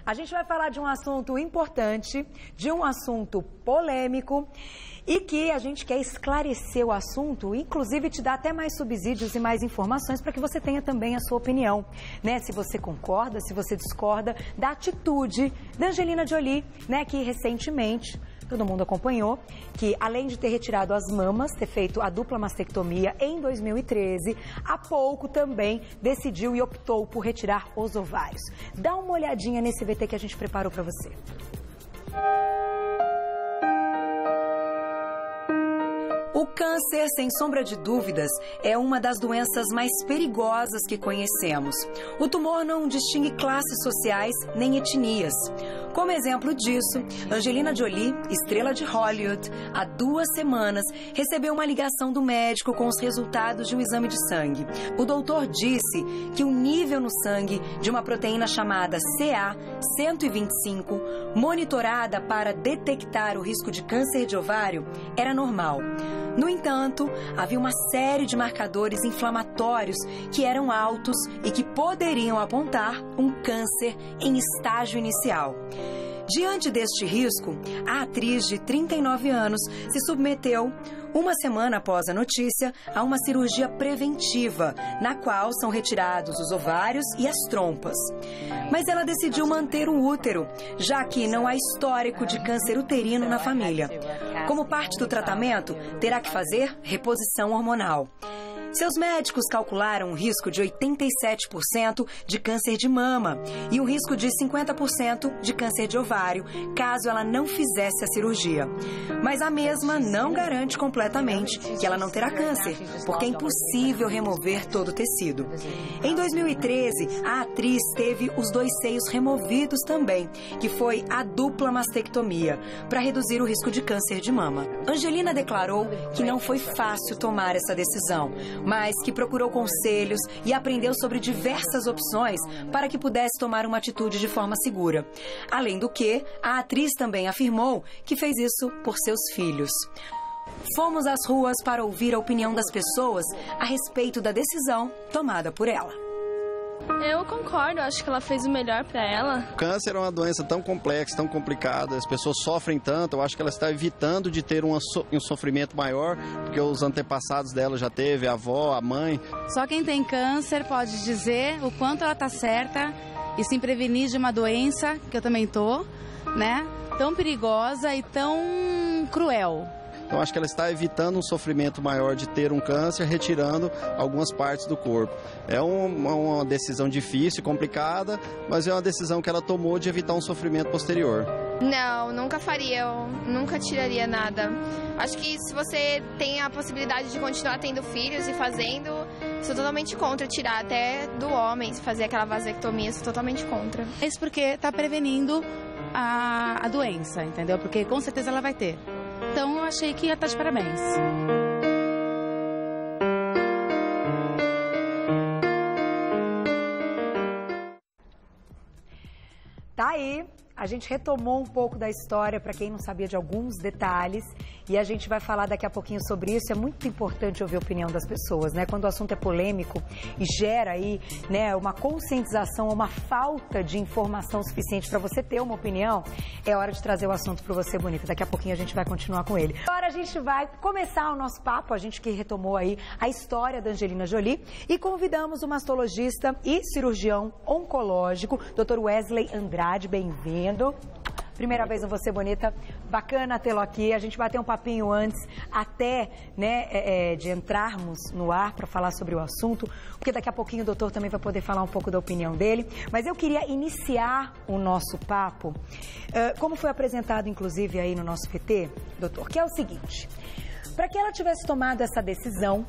A gente vai falar de um assunto importante, de um assunto polêmico e que a gente quer esclarecer o assunto, inclusive te dar até mais subsídios e mais informações para que você tenha também a sua opinião, né? Se você concorda, se você discorda da atitude da Angelina Jolie, né? Que recentemente todo mundo acompanhou, que além de ter retirado as mamas, ter feito a dupla mastectomia em 2013, há pouco também decidiu e optou por retirar os ovários. Dá uma olhadinha nesse VT que a gente preparou para você. O câncer, sem sombra de dúvidas, é uma das doenças mais perigosas que conhecemos. O tumor não distingue classes sociais nem etnias. Como exemplo disso, Angelina Jolie, estrela de Hollywood, há 2 semanas recebeu uma ligação do médico com os resultados de um exame de sangue. O doutor disse que o nível no sangue de uma proteína chamada CA-125, monitorada para detectar o risco de câncer de ovário, era normal. No entanto, havia uma série de marcadores inflamatórios que eram altos e que poderiam apontar um câncer em estágio inicial. Diante deste risco, a atriz de 39 anos se submeteu, 1 semana após a notícia, a uma cirurgia preventiva, na qual são retirados os ovários e as trompas. Mas ela decidiu manter o útero, já que não há histórico de câncer uterino na família. Como parte do tratamento, terá que fazer reposição hormonal. Seus médicos calcularam um risco de 87% de câncer de mama e um risco de 50% de câncer de ovário, caso ela não fizesse a cirurgia. Mas a mesma não garante completamente que ela não terá câncer, porque é impossível remover todo o tecido. Em 2013, a atriz teve os 2 seios removidos também, que foi a dupla mastectomia, para reduzir o risco de câncer de mama. Angelina declarou que não foi fácil tomar essa decisão, mas que procurou conselhos e aprendeu sobre diversas opções para que pudesse tomar uma atitude de forma segura. Além do que, a atriz também afirmou que fez isso por seus filhos. Fomos às ruas para ouvir a opinião das pessoas a respeito da decisão tomada por ela. Eu concordo, acho que ela fez o melhor para ela. O câncer é uma doença tão complexa, tão complicada, as pessoas sofrem tanto, eu acho que ela está evitando de ter um sofrimento maior, porque os antepassados dela já teve, a avó, a mãe. Só quem tem câncer pode dizer o quanto ela está certa e se prevenir de uma doença, que eu também tô, né? Tão perigosa e tão cruel. Então, acho que ela está evitando um sofrimento maior de ter um câncer, retirando algumas partes do corpo. É uma decisão difícil, complicada, mas é uma decisão que ela tomou de evitar um sofrimento posterior. Não, nunca faria, eu nunca tiraria nada. Acho que se você tem a possibilidade de continuar tendo filhos e fazendo, sou totalmente contra tirar até do homem, fazer aquela vasectomia, sou totalmente contra. Isso porque está prevenindo a doença, entendeu? Porque com certeza ela vai ter. Então, eu achei que ia estar de parabéns. Tá aí. A gente retomou um pouco da história para quem não sabia de alguns detalhes e a gente vai falar daqui a pouquinho sobre isso. É muito importante ouvir a opinião das pessoas, né? Quando o assunto é polêmico e gera aí, né, uma conscientização, uma falta de informação suficiente para você ter uma opinião, é hora de trazer o assunto para você, Bonita. Daqui a pouquinho a gente vai continuar com ele. Agora a gente vai começar o nosso papo, a gente que retomou aí a história da Angelina Jolie e convidamos o mastologista e cirurgião oncológico, Dr. Wesley Andrade. Bem-vindo. Primeira vez com você, Bonita. Bacana tê-lo aqui. A gente bateu um papinho antes, até né, de entrarmos no ar para falar sobre o assunto, porque daqui a pouquinho o doutor também vai poder falar um pouco da opinião dele. Mas eu queria iniciar o nosso papo, como foi apresentado, inclusive, aí no nosso VT, doutor, que é o seguinte. Para que ela tivesse tomado essa decisão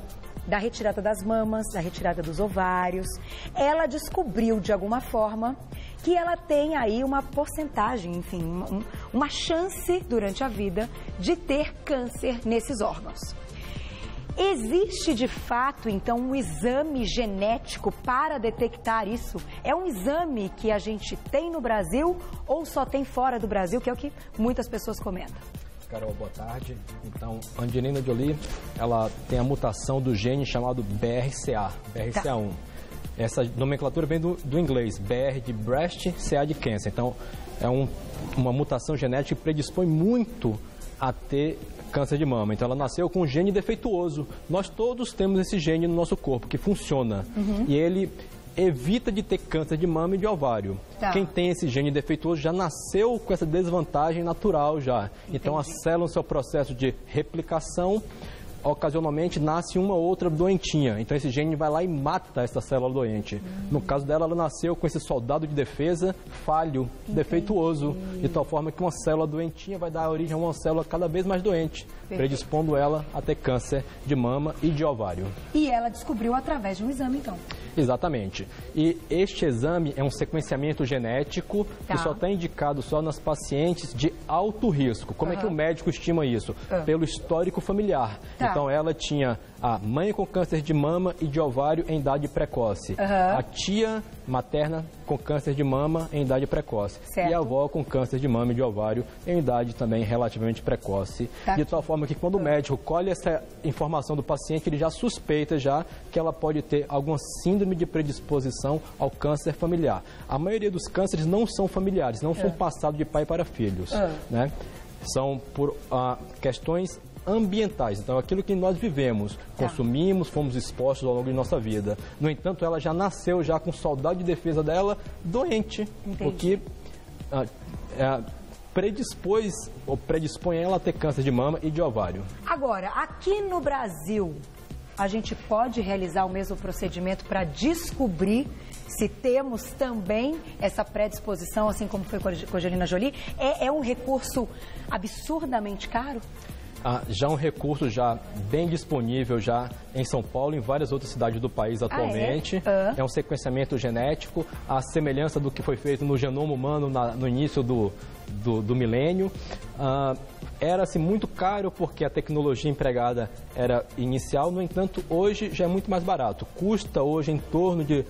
da retirada das mamas, da retirada dos ovários, ela descobriu, de alguma forma, que ela tem aí uma porcentagem, enfim, uma chance durante a vida de ter câncer nesses órgãos. Existe, de fato, então, um exame genético para detectar isso? É um exame que a gente tem no Brasil ou só tem fora do Brasil, que é o que muitas pessoas comentam? Carol, boa tarde. Então, Angelina Jolie, ela tem a mutação do gene chamado BRCA1. Essa nomenclatura vem do inglês, BR de breast, CA de cancer. Então, é uma mutação genética que predispõe muito a ter câncer de mama. Então, ela nasceu com um gene defeituoso. Nós todos temos esse gene no nosso corpo, que funciona. E ele evita de ter câncer de mama e de ovário. Tá. Quem tem esse gene defeituoso já nasceu com essa desvantagem natural já. Então, a célula, no seu processo de replicação, ocasionalmente nasce uma ou outra doentinha. Então esse gene vai lá e mata essa célula doente. No caso dela, ela nasceu com esse soldado de defesa falho, defeituoso, de tal forma que uma célula doentinha vai dar origem a uma célula cada vez mais doente, predispondo ela a ter câncer de mama e de ovário. E ela descobriu através de um exame, então. Exatamente. E este exame é um sequenciamento genético que só está indicado só nas pacientes de alto risco. Como é que o médico estima isso? Pelo histórico familiar. Então, ela tinha a mãe com câncer de mama e de ovário em idade precoce. A tia materna com câncer de mama em idade precoce. E a avó com câncer de mama e de ovário em idade também relativamente precoce. De tal forma que quando o médico colhe essa informação do paciente, ele já suspeita já que ela pode ter alguma síndrome de predisposição ao câncer familiar. A maioria dos cânceres não são familiares, não são passados de pai para filhos, né? São por questões ambientais. Então, aquilo que nós vivemos, consumimos, fomos expostos ao longo de nossa vida. No entanto, ela já nasceu já com soldado de defesa dela doente, o que predispõe ela a ter câncer de mama e de ovário. Agora, aqui no Brasil, a gente pode realizar o mesmo procedimento para descobrir se temos também essa predisposição, assim como foi com a Angelina Jolie? É um recurso absurdamente caro? Já um recurso já bem disponível já em São Paulo e em várias outras cidades do país atualmente. É um sequenciamento genético, a semelhança do que foi feito no genoma humano no início do milênio. Era-se muito caro porque a tecnologia empregada era inicial, no entanto, hoje já é muito mais barato. Custa hoje em torno de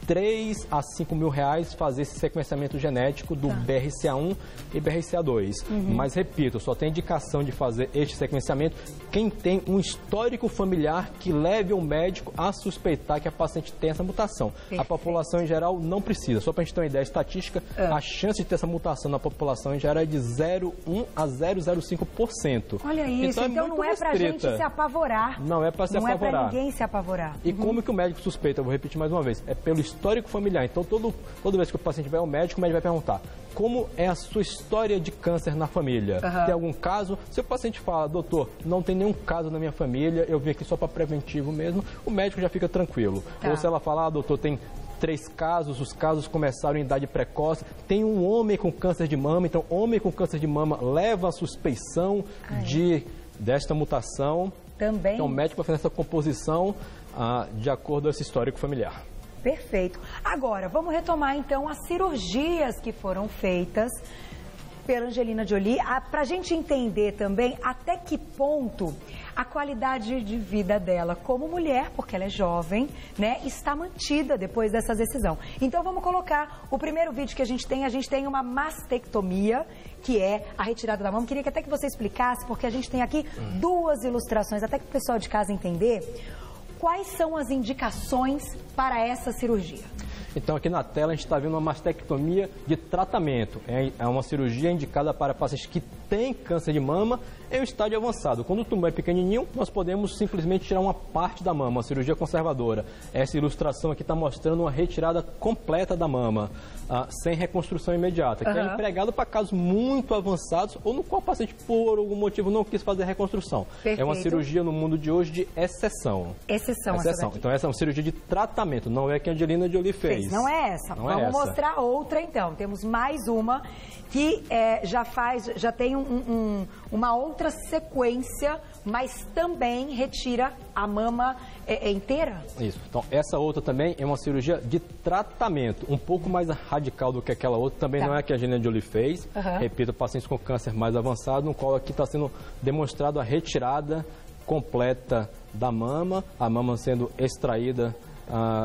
3 a 5 mil reais fazer esse sequenciamento genético do BRCA1 e BRCA2. Mas, repito, só tem indicação de fazer este sequenciamento quem tem um histórico familiar que leve o médico a suspeitar que a paciente tem essa mutação. A população em geral não precisa. Só para a gente ter uma ideia estatística, a chance de ter essa mutação na população em geral é de 0,1 a 0,05%. Olha isso, então não é para a gente se apavorar. Não é para se apavorar. Não é para ninguém se apavorar. E como que o médico suspeita? Eu vou repetir mais uma vez. É pelo histórico familiar. Então, toda vez que o paciente vai ao médico, o médico vai perguntar: como é a sua história de câncer na família? Tem algum caso? Se o paciente fala: doutor, não tem nenhum caso na minha família, eu vim aqui só para preventivo mesmo, o médico já fica tranquilo. Ou se ela falar: doutor, tem 3 casos, os casos começaram em idade precoce, tem um homem com câncer de mama, então homem com câncer de mama leva a suspeição desta mutação. Também. Então o médico vai fazer essa composição de acordo com esse histórico familiar. Perfeito. Agora, vamos retomar então as cirurgias que foram feitas pela Angelina Jolie, para a gente entender também até que ponto a qualidade de vida dela como mulher, porque ela é jovem, né, está mantida depois dessa decisão. Então vamos colocar o primeiro vídeo que a gente tem uma mastectomia, que é a retirada da mama. Queria que até que você explicasse, porque a gente tem aqui 2 ilustrações, até que o pessoal de casa entender. Quais são as indicações para essa cirurgia? Então, aqui na tela, a gente está vendo uma mastectomia de tratamento. É uma cirurgia indicada para pacientes que têm câncer de mama em um estágio avançado. Quando o tumor é pequenininho, nós podemos simplesmente tirar uma parte da mama, uma cirurgia conservadora. Essa ilustração aqui está mostrando uma retirada completa da mama, sem reconstrução imediata, que é empregado para casos muito avançados ou no qual o paciente, por algum motivo, não quis fazer reconstrução. Perfeito. É uma cirurgia no mundo de hoje de exceção. Exceção. Então, essa é uma cirurgia de tratamento, não é a que a Angelina Jolie fez. Não é essa. Vamos mostrar outra, então. Temos mais uma que já tem uma outra sequência, mas também retira a mama inteira? Isso. Então, essa outra também é uma cirurgia de tratamento, um pouco mais radical do que aquela outra. Também não é a que a Angelina Jolie fez. Repito, pacientes com câncer mais avançado, no qual aqui está sendo demonstrado a retirada completa da mama, a mama sendo extraída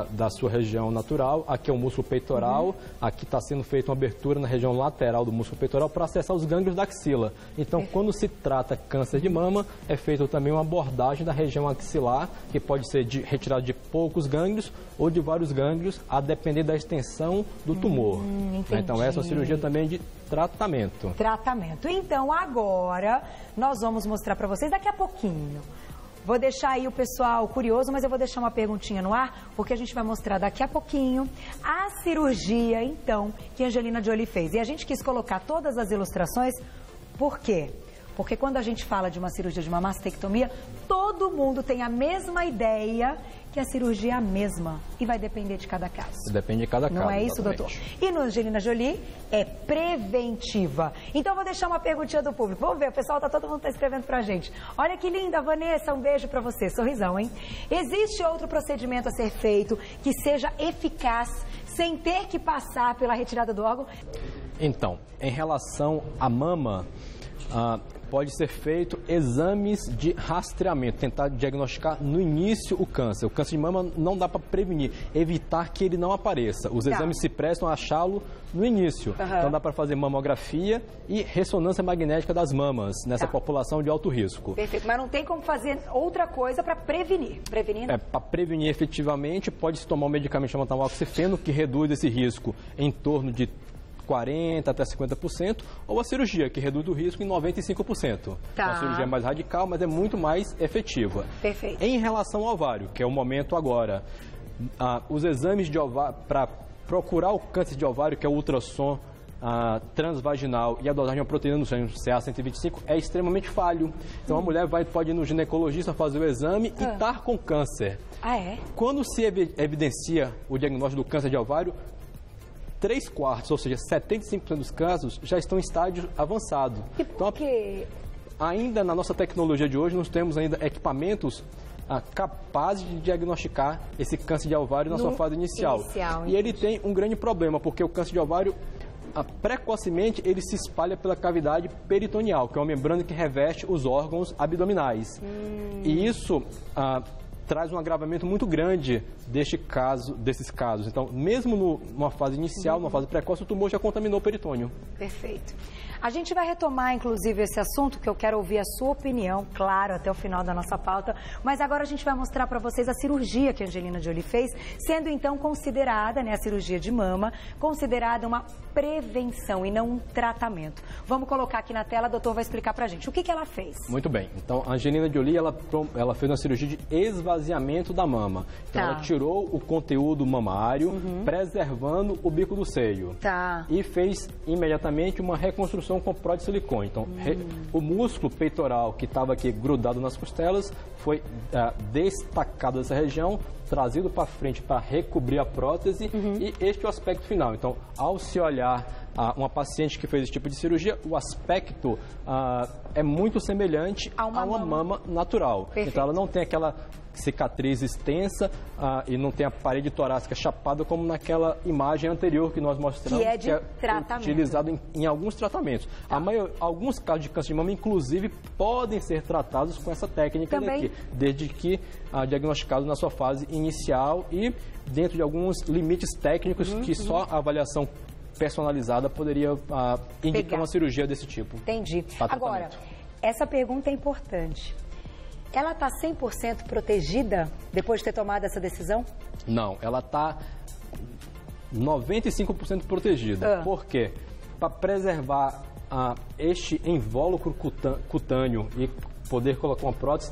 da sua região natural. Aqui é o músculo peitoral, aqui está sendo feita uma abertura na região lateral do músculo peitoral para acessar os gânglios da axila. Então, quando se trata câncer de mama, é feita também uma abordagem da região axilar, que pode ser retirada de poucos gânglios ou de vários gânglios, a depender da extensão do tumor. Então, essa é uma cirurgia também de tratamento. Tratamento. Então, agora, nós vamos mostrar para vocês daqui a pouquinho. Vou deixar aí o pessoal curioso, mas eu vou deixar uma perguntinha no ar, porque a gente vai mostrar daqui a pouquinho a cirurgia, então, que a Angelina Jolie fez. E a gente quis colocar todas as ilustrações, por quê? Porque quando a gente fala de uma cirurgia de uma mastectomia, todo mundo tem a mesma ideia que a cirurgia é a mesma e vai depender de cada caso. Depende de cada caso. Não é isso, exatamente. doutor? E no Angelina Jolie é preventiva. Então, eu vou deixar uma perguntinha do público. Vamos ver, o pessoal, todo mundo está escrevendo pra gente. Olha que linda, Vanessa, um beijo pra você. Sorrisão, hein? Existe outro procedimento a ser feito que seja eficaz sem ter que passar pela retirada do órgão? Então, em relação à mama, pode ser feito exames de rastreamento, tentar diagnosticar no início o câncer. O câncer de mama não dá para prevenir, evitar que ele não apareça. Os exames se prestam a achá-lo no início. Então dá para fazer mamografia e ressonância magnética das mamas nessa população de alto risco. Perfeito, mas não tem como fazer outra coisa para prevenir. Para prevenir efetivamente, pode-se tomar um medicamento chamado tamoxifeno, que reduz esse risco em torno de 40% até 50%, ou a cirurgia, que reduz o risco em 95%. Tá. A cirurgia é mais radical, mas é muito mais efetiva. Perfeito. Em relação ao ovário, que é o momento agora, os exames de ovário, para procurar o câncer de ovário, que é o ultrassom transvaginal e a dosagem de uma proteína no sangue, CA-125, é extremamente falho. Então, a mulher pode ir no ginecologista fazer o exame e estar com câncer. Ah, é? Quando se evidencia o diagnóstico do câncer de ovário, 3/4, ou seja, 75% dos casos já estão em estágio avançado. E por quê? Ainda na nossa tecnologia de hoje, nós temos ainda equipamentos capazes de diagnosticar esse câncer de ovário na sua fase inicial. E ele tem um grande problema, porque o câncer de ovário, precocemente, ele se espalha pela cavidade peritoneal, que é uma membrana que reveste os órgãos abdominais. E isso traz um agravamento muito grande desses casos. Então, mesmo numa fase inicial, numa fase precoce, o tumor já contaminou o peritônio. Perfeito. A gente vai retomar, inclusive, esse assunto, que eu quero ouvir a sua opinião, claro, até o final da nossa pauta. Mas agora a gente vai mostrar para vocês a cirurgia que a Angelina Jolie fez, sendo então considerada, a cirurgia de mama, considerada uma prevenção e não um tratamento. Vamos colocar aqui na tela, o doutor vai explicar pra gente. O que ela fez? Muito bem. Então, a Angelina Jolie, ela fez uma cirurgia de esvaziamento da mama. Então, ela tirou o conteúdo mamário, preservando o bico do seio. E fez imediatamente uma reconstrução com prótese de silicone. Então, o músculo peitoral que estava aqui grudado nas costelas foi destacado dessa região, trazido para frente para recobrir a prótese e este é o aspecto final. Então, ao se olhar uma paciente que fez esse tipo de cirurgia, o aspecto é muito semelhante a uma mama natural. Perfeito. Então, ela não tem aquela cicatriz extensa e não tem a parede torácica chapada como naquela imagem anterior que nós mostramos, que é tratamento, utilizado em alguns tratamentos. Alguns casos de câncer de mama, inclusive, podem ser tratados com essa técnica daqui, desde que diagnosticado na sua fase inicial e dentro de alguns limites técnicos que só a avaliação personalizada poderia indicar uma cirurgia desse tipo. Entendi. Agora, essa pergunta é importante. Ela está 100% protegida depois de ter tomado essa decisão? Não, ela está 95% protegida. Por quê? Para preservar este invólucro cutâneo e poder colocar uma prótese,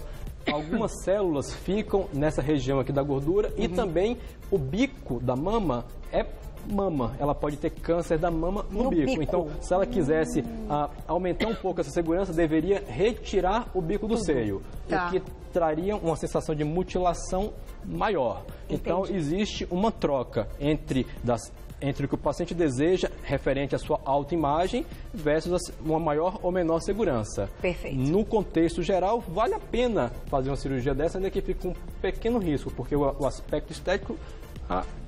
algumas células ficam nessa região aqui da gordura e também o bico da mama é mama. Ela pode ter câncer da mama no bico. Então, se ela quisesse aumentar um pouco essa segurança, deveria retirar o bico do seio, o que traria uma sensação de mutilação maior. Então, existe uma troca entre o que o paciente deseja referente à sua autoimagem versus uma maior ou menor segurança. Perfeito. No contexto geral, vale a pena fazer uma cirurgia dessa, ainda que fique com um pequeno risco, porque o aspecto estético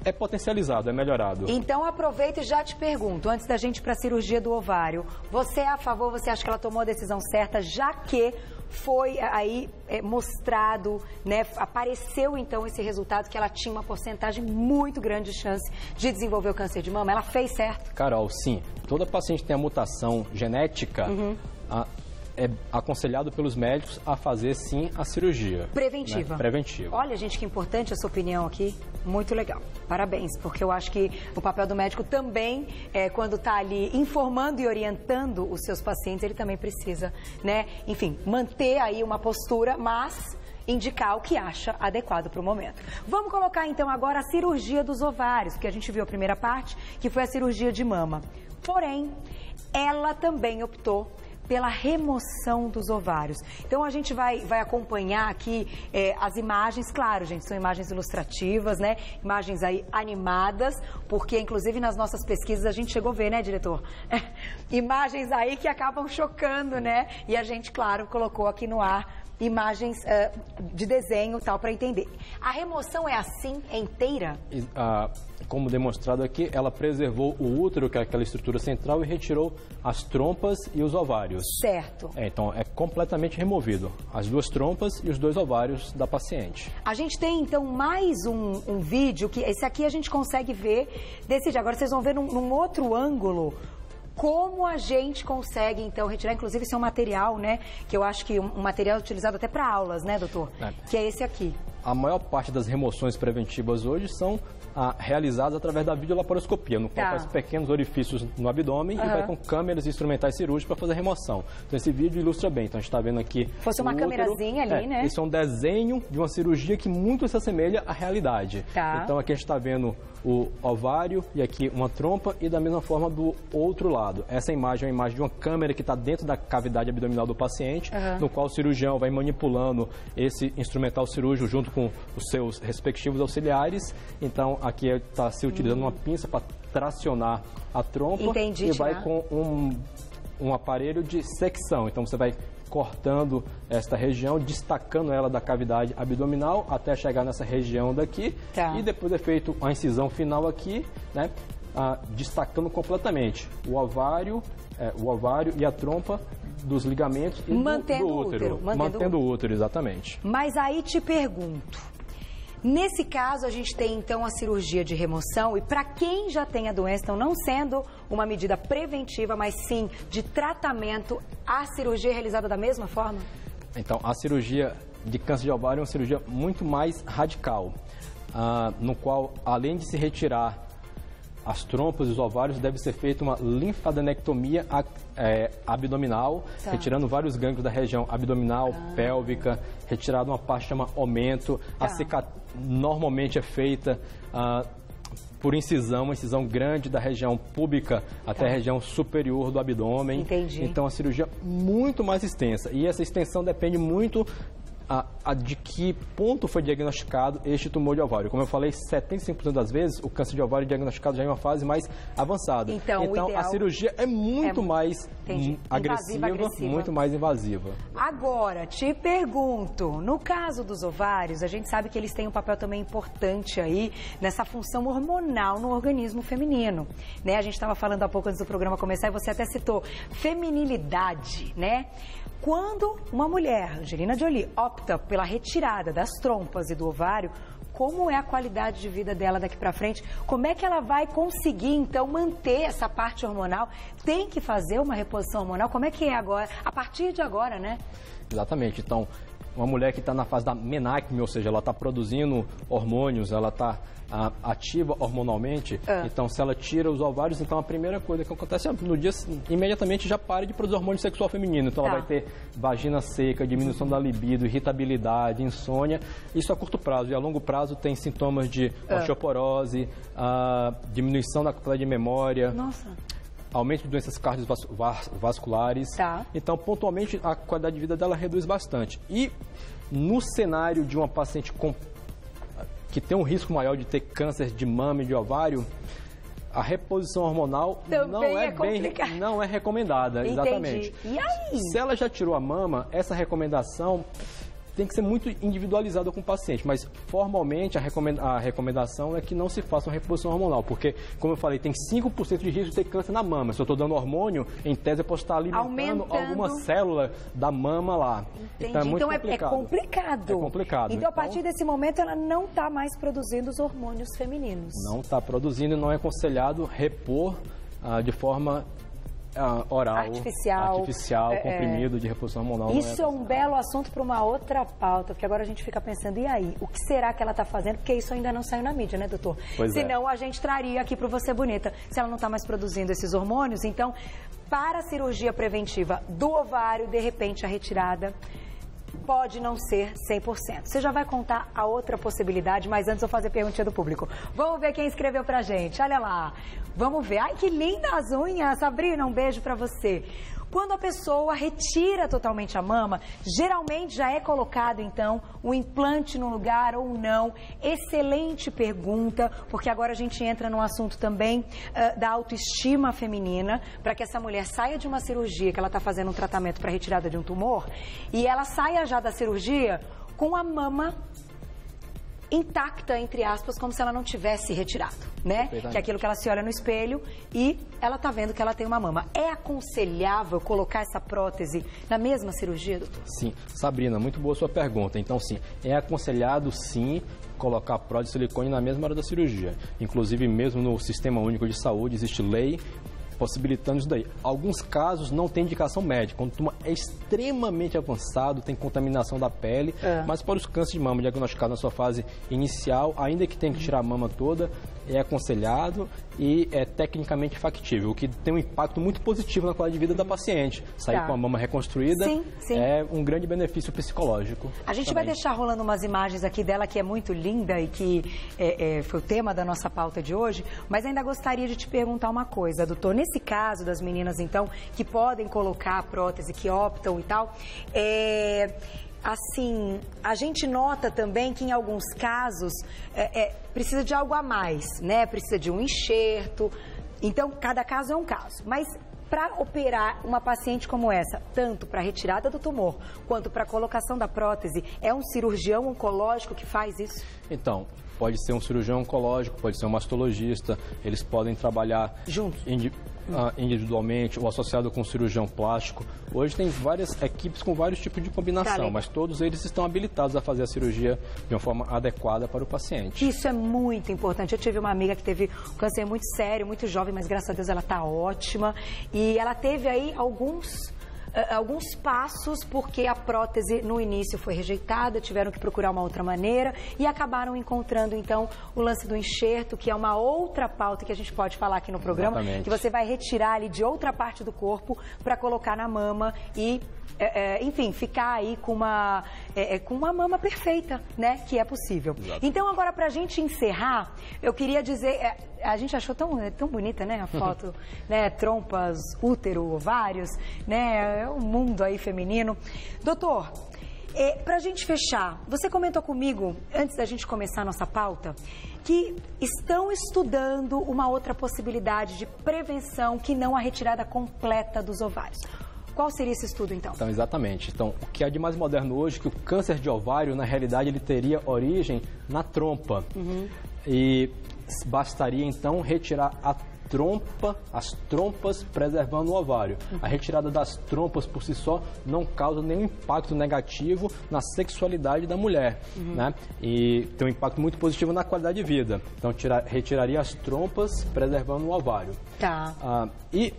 é potencializado, é melhorado. Então, aproveita e já te pergunto, antes da gente ir para a cirurgia do ovário, você é a favor, você acha que ela tomou a decisão certa, já que foi aí mostrado, né? Apareceu então esse resultado que ela tinha uma porcentagem muito grande de chance de desenvolver o câncer de mama. Ela fez certo? Carol, sim. Toda paciente que tem a mutação genética, é aconselhado pelos médicos a fazer, sim, a cirurgia. Preventiva. Né? Preventiva. Olha, gente, que importante a sua opinião aqui. Muito legal. Parabéns, porque eu acho que o papel do médico também, quando está ali informando e orientando os seus pacientes, ele também precisa, né? Enfim, manter aí uma postura, mas indicar o que acha adequado para o momento. Vamos colocar, então, agora a cirurgia dos ovários, porque a gente viu a primeira parte, que foi a cirurgia de mama. Porém, ela também optou pela remoção dos ovários. Então, a gente vai acompanhar aqui as imagens, claro, gente, são imagens ilustrativas, né? Imagens aí animadas, porque, inclusive, nas nossas pesquisas a gente chegou a ver, né, diretor? Imagens aí que acabam chocando, né? E a gente, claro, colocou aqui no ar imagens de desenho tal para entender. A remoção é assim, é inteira? Como demonstrado aqui, ela preservou o útero, que é aquela estrutura central, e retirou as trompas e os ovários. Certo. Então, é completamente removido as duas trompas e os dois ovários da paciente. A gente tem, então, mais um vídeo, que esse aqui a gente consegue ver desse dia. Agora vocês vão ver num outro ângulo como a gente consegue, então, retirar. Inclusive, esse é um material, né, que eu acho que um material utilizado até para aulas, né, doutor? Que é esse aqui. A maior parte das remoções preventivas hoje são realizadas através da videolaparoscopia, no qual faz pequenos orifícios no abdômen e vai com câmeras instrumentais cirúrgicas para fazer a remoção. Então, esse vídeo ilustra bem. Então, a gente está vendo aqui... Fosse uma câmerazinha ali, né? Isso é um desenho de uma cirurgia que muito se assemelha à realidade. Então, aqui a gente está vendo o ovário e aqui uma trompa e da mesma forma do outro lado. Essa imagem é uma imagem de uma câmera que está dentro da cavidade abdominal do paciente, no qual o cirurgião vai manipulando esse instrumental cirúrgico junto com os seus respectivos auxiliares. Então, aqui está se utilizando uma pinça para tracionar a trompa. Entendi, e vai com um aparelho de secção. Então, você vai cortando esta região, destacando ela da cavidade abdominal até chegar nessa região daqui. E depois é feito a incisão final aqui, né? Destacando completamente o ovário e a trompa dos ligamentos e mantendo do útero. Mantendo o útero, exatamente. Mas aí te pergunto, nesse caso a gente tem então a cirurgia de remoção e para quem já tem a doença, então não sendo uma medida preventiva, mas sim de tratamento, a cirurgia é realizada da mesma forma? Então, a cirurgia de câncer de ovário é uma cirurgia muito mais radical, no qual, além de se retirar as trompas e os ovários, deve ser feita uma linfadenectomia abdominal, retirando vários gânglios da região abdominal, pélvica, retirada uma parte que chama aumento. A cicatriz normalmente é feita por incisão, uma incisão grande da região púbica até a região superior do abdômen. Entendi. Então, a cirurgia muito mais extensa. E essa extensão depende muito de que ponto foi diagnosticado este tumor de ovário. Como eu falei, 75% das vezes o câncer de ovário é diagnosticado já em uma fase mais avançada. Então a cirurgia é muito mais agressiva, muito mais invasiva. Agora, te pergunto, no caso dos ovários, a gente sabe que eles têm um papel também importante aí nessa função hormonal no organismo feminino, né? A gente estava falando há pouco antes do programa começar e você até citou feminilidade, né? Quando uma mulher, Angelina Jolie, opta pela retirada das trompas e do ovário, como é a qualidade de vida dela daqui para frente? Como é que ela vai conseguir, então, manter essa parte hormonal? Tem que fazer uma reposição hormonal? Como é que é agora, a partir de agora, né? Exatamente. Então, uma mulher que está na fase da menacme, ou seja, ela está produzindo hormônios, ela está ativa hormonalmente, então se ela tira os ovários, então a primeira coisa que acontece no dia, imediatamente já para de produzir hormônio sexual feminino, então ela vai ter vagina seca, diminuição da libido, irritabilidade, insônia, isso a curto prazo, e a longo prazo tem sintomas de osteoporose, diminuição da capacidade de memória, aumento de doenças cardiovasculares. Então, pontualmente, a qualidade de vida dela reduz bastante. E no cenário de uma paciente que tem um risco maior de ter câncer de mama e de ovário, a reposição hormonal não é recomendada. Exatamente. E aí? Se ela já tirou a mama, essa recomendação tem que ser muito individualizado com o paciente, mas formalmente a recomendação é que não se faça uma reposição hormonal, porque, como eu falei, tem 5% de risco de ter câncer na mama. Se eu estou dando hormônio, em tese eu posso estar alimentando alguma célula da mama lá. Entendi. Então é muito complicado. É complicado. Então, a partir desse momento, ela não está mais produzindo os hormônios femininos. Não está produzindo e não é aconselhado repor de forma oral, artificial, comprimido de reposição hormonal. Isso é um belo assunto para uma outra pauta, porque agora a gente fica pensando, e aí, o que será que ela está fazendo? Porque isso ainda não saiu na mídia, né, doutor? Senão a gente traria aqui para o Você Bonita. Se ela não está mais produzindo esses hormônios, então, para a cirurgia preventiva do ovário, de repente a retirada pode não ser 100%. Você já vai contar a outra possibilidade, mas antes eu vou fazer perguntinha do público. Vamos ver quem escreveu pra gente. Olha lá. Vamos ver. Ai, que lindas as unhas. Sabrina, um beijo pra você. Quando a pessoa retira totalmente a mama, geralmente já é colocado, então, o implante no lugar ou não? Excelente pergunta, porque agora a gente entra num assunto também da autoestima feminina, para que essa mulher saia de uma cirurgia, que ela está fazendo um tratamento para retirada de um tumor, e ela saia já da cirurgia com a mama intacta, entre aspas, como se ela não tivesse retirado, né? Que é aquilo que ela se olha no espelho e ela tá vendo que ela tem uma mama. É aconselhável colocar essa prótese na mesma cirurgia, doutor? Sim. Sabrina, muito boa sua pergunta. Então, sim, é aconselhado, sim, colocar prótese de silicone na mesma hora da cirurgia. Inclusive, mesmo no Sistema Único de Saúde, existe lei possibilitando isso daí. Alguns casos não tem indicação médica, quando o tumor é extremamente avançado, tem contaminação da pele, mas para os cânceres de mama diagnosticados na sua fase inicial, ainda que tenha que tirar a mama toda, é aconselhado e é tecnicamente factível, o que tem um impacto muito positivo na qualidade de vida da paciente. Sair com a mama reconstruída é um grande benefício psicológico. A gente vai deixar rolando umas imagens aqui dela que é muito linda e que foi o tema da nossa pauta de hoje, mas ainda gostaria de te perguntar uma coisa, doutor. Nesse caso das meninas, então, que podem colocar a prótese, que optam e tal, assim, a gente nota também que em alguns casos precisa de algo a mais, né? Precisa de um enxerto. Então, cada caso é um caso. Mas para operar uma paciente como essa, tanto para retirada do tumor quanto para colocação da prótese, é um cirurgião oncológico que faz isso? Então, pode ser um cirurgião oncológico, pode ser um mastologista, eles podem trabalhar juntos, individualmente ou associado com um cirurgião plástico. Hoje tem várias equipes com vários tipos de combinação, mas todos eles estão habilitados a fazer a cirurgia de uma forma adequada para o paciente. Isso é muito importante. Eu tive uma amiga que teve um câncer muito sério, muito jovem, mas graças a Deus ela está ótima. E ela teve aí alguns passos, porque a prótese no início foi rejeitada, tiveram que procurar uma outra maneira e acabaram encontrando, então, o lance do enxerto, que é uma outra pauta que a gente pode falar aqui no programa, que você vai retirar ali de outra parte do corpo para colocar na mama e enfim, ficar aí com uma mama perfeita, né? Que é possível. Então, agora, para a gente encerrar, eu queria dizer... a gente achou tão bonita, né? A foto, né? Trompas, útero, ovários, né? É um mundo aí feminino. Doutor, para a gente fechar, você comentou comigo, antes da gente começar a nossa pauta, que estão estudando uma outra possibilidade de prevenção que não a retirada completa dos ovários. Qual seria esse estudo, então? Então, exatamente. Então, o que é de mais moderno hoje é que o câncer de ovário, na realidade, ele teria origem na trompa. E bastaria, então, retirar as trompas, preservando o ovário. A retirada das trompas, por si só, não causa nenhum impacto negativo na sexualidade da mulher, né? E tem um impacto muito positivo na qualidade de vida. Então, retiraria as trompas, preservando o ovário. E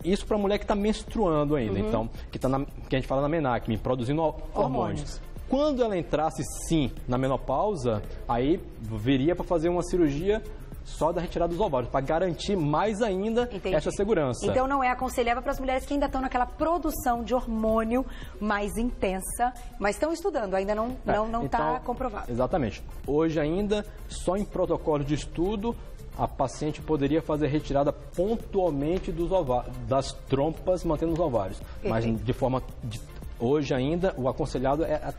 isso para a mulher que está menstruando ainda, então, que a gente fala na menacme, produzindo hormônios. Quando ela entrasse, sim, na menopausa, aí viria para fazer uma cirurgia só da retirada dos ovários, para garantir mais ainda essa segurança. Então não é aconselhável para as mulheres que ainda estão naquela produção de hormônio mais intensa, mas estão estudando, ainda não está comprovado. Exatamente. Hoje ainda, só em protocolo de estudo, a paciente poderia fazer retirada pontualmente das trompas, mantendo os ovários. Mas de forma... hoje ainda, o aconselhado é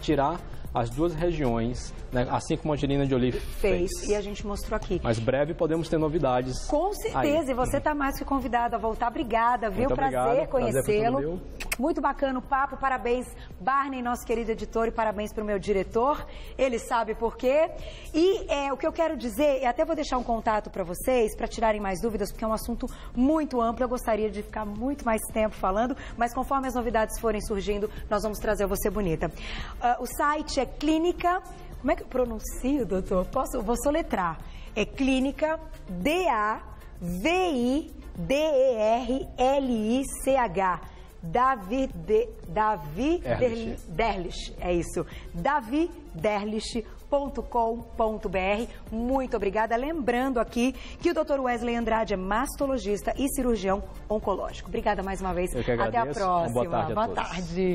tirar as duas regiões, né? Assim como a Angelina Jolie fez. E a gente mostrou aqui. Mas breve podemos ter novidades. Com certeza, e você está mais que convidado a voltar. Obrigada, viu? Muito prazer conhecê-lo. Muito bacana o papo, parabéns Barney, nosso querido editor, e parabéns para o meu diretor, ele sabe por quê. E o que eu quero dizer, e até vou deixar um contato para vocês, para tirarem mais dúvidas, porque é um assunto muito amplo, eu gostaria de ficar muito mais tempo falando, mas conforme as novidades forem surgindo, nós vamos trazer Você Bonita. O site é Clínica, como é que eu pronuncio, doutor? Vou soletrar. É Clínica DAVIDERLICH. Davi Derlich, é isso. daviderlich.com.br. Muito obrigada. Lembrando aqui que o Dr. Wesley Andrade é mastologista e cirurgião oncológico. Obrigada mais uma vez. Eu que agradeço. Até a próxima. Boa tarde a todos. Boa tarde.